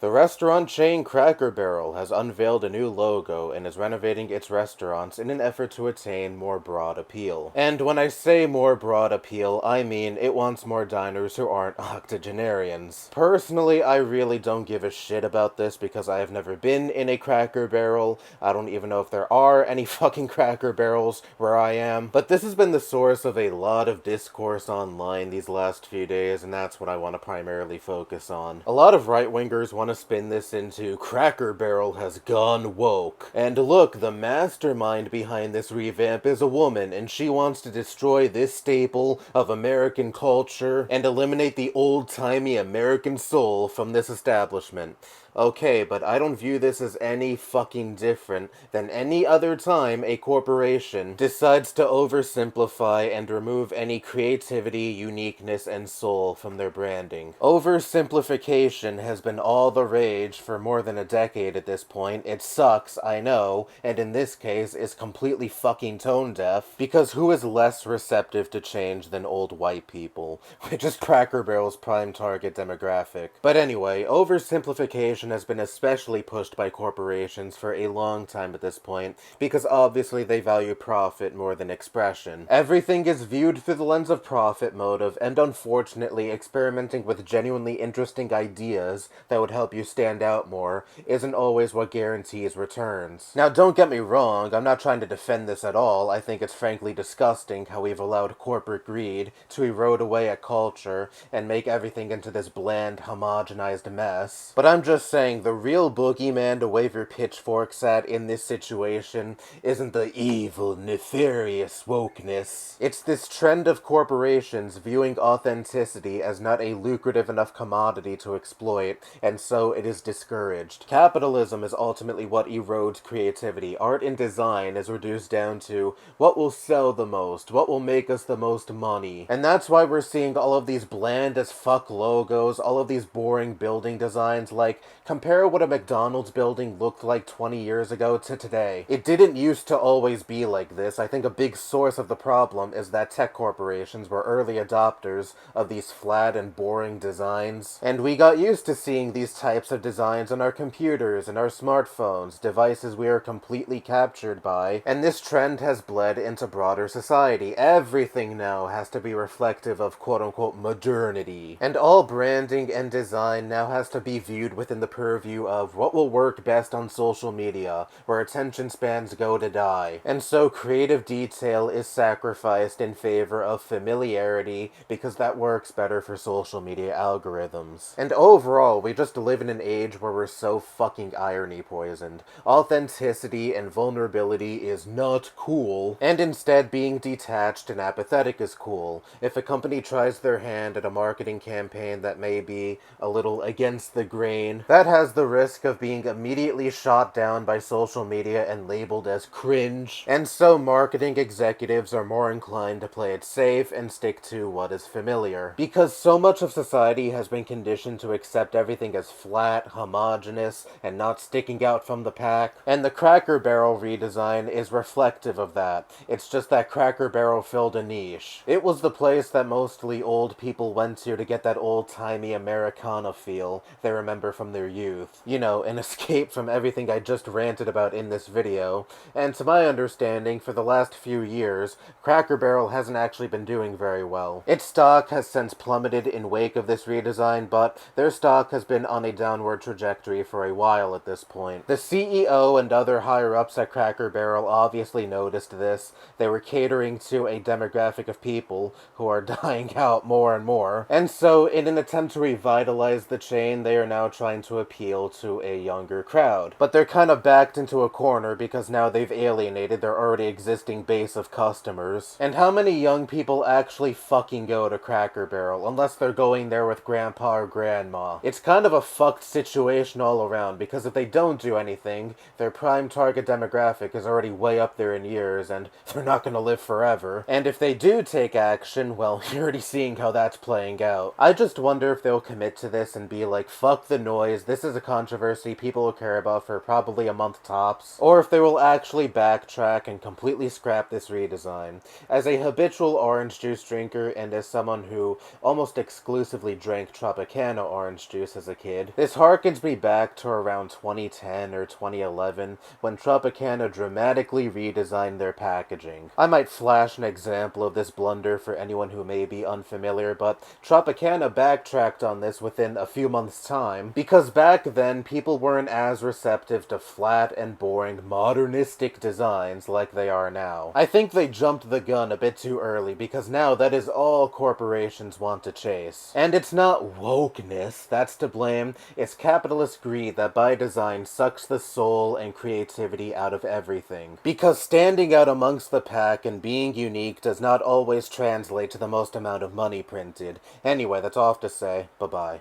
The restaurant chain Cracker Barrel has unveiled a new logo and is renovating its restaurants in an effort to attain more broad appeal. And when I say more broad appeal, I mean it wants more diners who aren't octogenarians. Personally, I really don't give a shit about this because I have never been in a Cracker Barrel. I don't even know if there are any fucking Cracker Barrels where I am. But this has been the source of a lot of discourse online these last few days, and that's what I want to primarily focus on. A lot of right-wingers want to spin this into Cracker Barrel has gone woke. And look, the mastermind behind this revamp is a woman, and she wants to destroy this staple of American culture and eliminate the old-timey American soul from this establishment. Okay, but I don't view this as any fucking different than any other time a corporation decides to oversimplify and remove any creativity, uniqueness, and soul from their branding. Oversimplification has been all the rage for more than a decade at this point. It sucks, I know, and in this case is completely fucking tone deaf, because who is less receptive to change than old white people, which is Cracker Barrel's prime target demographic. But anyway, oversimplification has been especially pushed by corporations for a long time at this point, because obviously they value profit more than expression. Everything is viewed through the lens of profit motive, and unfortunately, experimenting with genuinely interesting ideas that would help you stand out more isn't always what guarantees returns. Now, don't get me wrong, I'm not trying to defend this at all. I think it's frankly disgusting how we've allowed corporate greed to erode away at culture and make everything into this bland, homogenized mess. But I'm just saying, the real boogeyman to wave your pitchforks at in this situation isn't the evil, nefarious wokeness. It's this trend of corporations viewing authenticity as not a lucrative enough commodity to exploit, and so it is discouraged. Capitalism is ultimately what erodes creativity. Art and design is reduced down to what will sell the most, what will make us the most money. And that's why we're seeing all of these bland as fuck logos, all of these boring building designs. Like, compare what a McDonald's building looked like 20 years ago to today. It didn't used to always be like this. I think a big source of the problem is that tech corporations were early adopters of these flat and boring designs, and we got used to seeing these types of designs on our computers and our smartphones, devices we are completely captured by, and this trend has bled into broader society. Everything now has to be reflective of quote-unquote modernity, and all branding and design now has to be viewed within the purview of what will work best on social media, where attention spans go to die. And so creative detail is sacrificed in favor of familiarity because that works better for social media algorithms. And overall, we just live in an age where we're so fucking irony poisoned. Authenticity and vulnerability is not cool, and instead being detached and apathetic is cool. If a company tries their hand at a marketing campaign that may be a little against the grain, that has the risk of being immediately shot down by social media and labeled as cringe, and so marketing executives are more inclined to play it safe and stick to what is familiar. Because so much of society has been conditioned to accept everything as flat, homogeneous, and not sticking out from the pack, and the Cracker Barrel redesign is reflective of that. It's just that Cracker Barrel filled a niche. It was the place that mostly old people went to get that old-timey Americana feel they remember from their youth. You know, an escape from everything I just ranted about in this video. And to my understanding, for the last few years, Cracker Barrel hasn't actually been doing very well. Its stock has since plummeted in wake of this redesign, but their stock has been on a downward trajectory for a while at this point. The CEO and other higher-ups at Cracker Barrel obviously noticed this. They were catering to a demographic of people who are dying out more and more. And so, in an attempt to revitalize the chain, they are now trying to appeal to a younger crowd. But they're kind of backed into a corner because now they've alienated their already existing base of customers. And how many young people actually fucking go to Cracker Barrel, unless they're going there with grandpa or grandma? It's kind of a fucked situation all around, because if they don't do anything, their prime target demographic is already way up there in years, and they're not gonna live forever. And if they do take action, well, you're already seeing how that's playing out. I just wonder if they'll commit to this and be like, fuck the noise, this is a controversy people will care about for probably a month tops, or if they will actually backtrack and completely scrap this redesign. As a habitual orange juice drinker, and as someone who almost exclusively drank Tropicana orange juice as a kid, this harkens me back to around 2010 or 2011, when Tropicana dramatically redesigned their packaging. I might flash an example of this blunder for anyone who may be unfamiliar, but Tropicana backtracked on this within a few months' time, because back then people weren't as receptive to flat and boring modernistic designs like they are now. I think they jumped the gun a bit too early, because now that is all corporations want to chase. And it's not wokeness that's to blame, it's capitalist greed that by design sucks the soul and creativity out of everything. Because standing out amongst the pack and being unique does not always translate to the most amount of money printed. Anyway, that's all I have to say. Bye-bye.